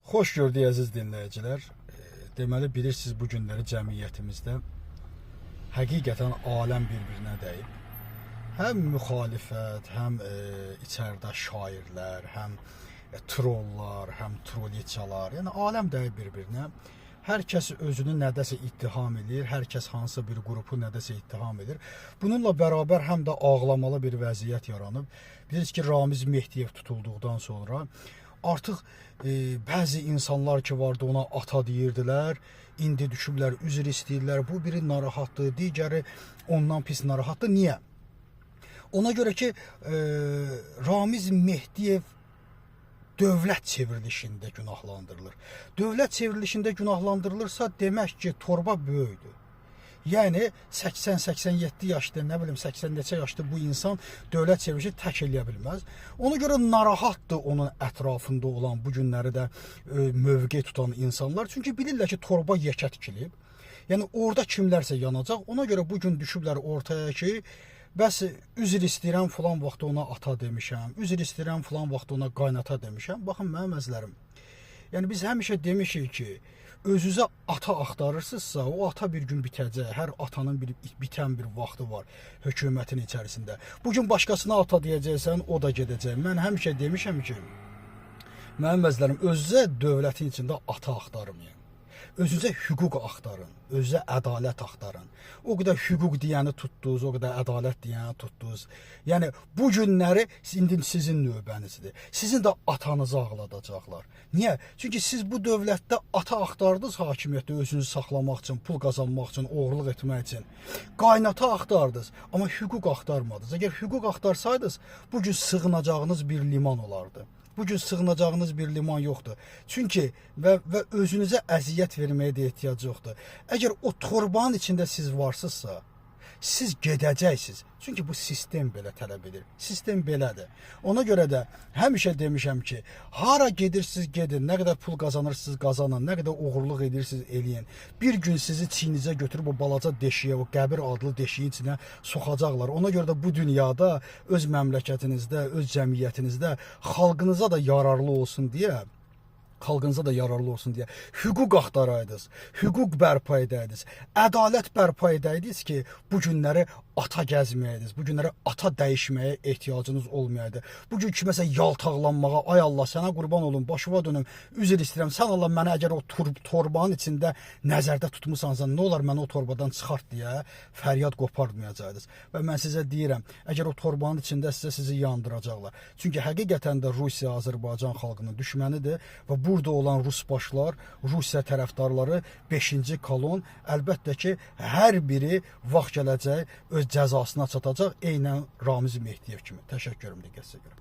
Xoş gördük əziz dinləyicilər. Deməli bilirsiniz bu günləri cəmiyyətimizdə həqiqətən aləm bir-birinə dəyib. Həm müxalifət, həm içəridə şairlər, həm trollar, həm trolliçalar, yəni aləm dəyib bir-birinə. Hər kəs özünü nədəsə ittiham edir, hər kəs hansısa bir qrupu nədəsə ittiham edir. Bununla bərabər həm də ağlamalı bir vəziyyət yaranıb. Bilirsiniz ki, Ramiz Mehdiyev tutulduqdan sonra artıq bəzi insanlar ki vardı ona ata deyirdilər, indi düşüblər, üzr istəyirlər. Bu biri narahatdır, digəri ondan pis narahatdır. Niyə? Ona görə ki, Ramiz Mehdiyev dövlət çevrilişində günahlandırılır. Dövlət çevrilişində günahlandırılırsa demək ki, torba böyükdür. Yəni 80-87 yaşda, nə bilim 80 neçə yaşda bu insan dövlət çevrilişi tək eləyə bilməz. Ona görə narahatdır onun ətrafında olan bu günləri də mövqe tutan insanlar. Çünki bilirlər ki, torba yekə tikilib. Yəni orada kimlərsə yanacaq. Ona görə bu gün düşüblər ortaya ki, bəs üzr istəyirəm falan vaxt ona ata demişəm, üzr istəyirəm falan vaxt ona qaynata demişəm. Baxın mənim əzlərim. Yəni biz həmişə demişik ki, özünüzə ata axtarırsınızsa, o ata bir gün bitəcək. Hər atanın bitən bir vaxtı var hökumətin içərisində. Bugün başqasına ata deyəcəksən, o da gedəcək. Mən həmişə demişəm ki, mənim əzlərim, özünüzə dövlətin içində ata axtarmayın. Özünüzə hüquq axtarın, özünüzə ədalət axtarın. O qədər hüquq deyəni tutdunuz, o qədər ədalət deyəni tutdunuz. Yəni bu günləri indi sizin növbənizdir. Sizin də atanızı ağladacaqlar. Niyə? Çünki siz bu dövlətdə ata axtardınız hakimiyyətdə özünüzü saxlamaq üçün, pul qazanmaq üçün, oğurluq etmək üçün. Qaynata axtardınız, amma hüquq axtarmadınız. Əgər hüquq axtarsaydınız, bu gün sığınacağınız bir liman olardı. Bugün sığınacağınız bir liman yoxdur. Çünki və özünüzə əziyyət verməyə də ehtiyac yoxdur. Əgər o torbanın içində siz varsınızsa, siz gedəcəksiniz. Çünki bu sistem belə tələb edir. Sistem belədir. Ona görə də həmişə demişəm ki, hara gedirsiniz gedin, nə qədər pul qazanırsınız qazanın, nə qədər oğurluq edirsiniz eləyin. Bir gün sizi çiyninizə götürüb o balaca deşiyə, o qəbir adlı deşiyin içinə soxacaqlar. Ona görə də bu dünyada öz məmləkətinizdə, öz cəmiyyətinizdə xalqınıza da yararlı olsun deyə, hüquq axtaraydınız, hüquq bərpa edəydiniz, ədalət bərpa edəydiniz ki, bu günləri ata gəzməyəydiniz, bu günləri ata dəyişməyə ehtiyacınız olmayaydı. Bugün kiməsə yaltaqlanmağa, ay Allah sənə qurban olun, başıma dönüm, üzr istəyirəm, sən Allah mənə əgər o torbanın içində nəzərdə tutmusansa, nə olar mənə o torbadan çıxart deyə fəryad qopardmayacaqdınız. Və mən sizə deyirəm, əgər o torbanın içində sizi yandıracaqlar. Çünki həqiqətən də Rusiya Azərbaycan xalqının düşmənidir və burada olan Rus başlar, Rusiya tərəfdarları 5-ci kolon əlbəttə ki, hər biri vaxt gələcək öz cəzasına çatacaq, eynən Ramiz Mehdiyev kimi. Təşəkkürüm diqqətinizə görə.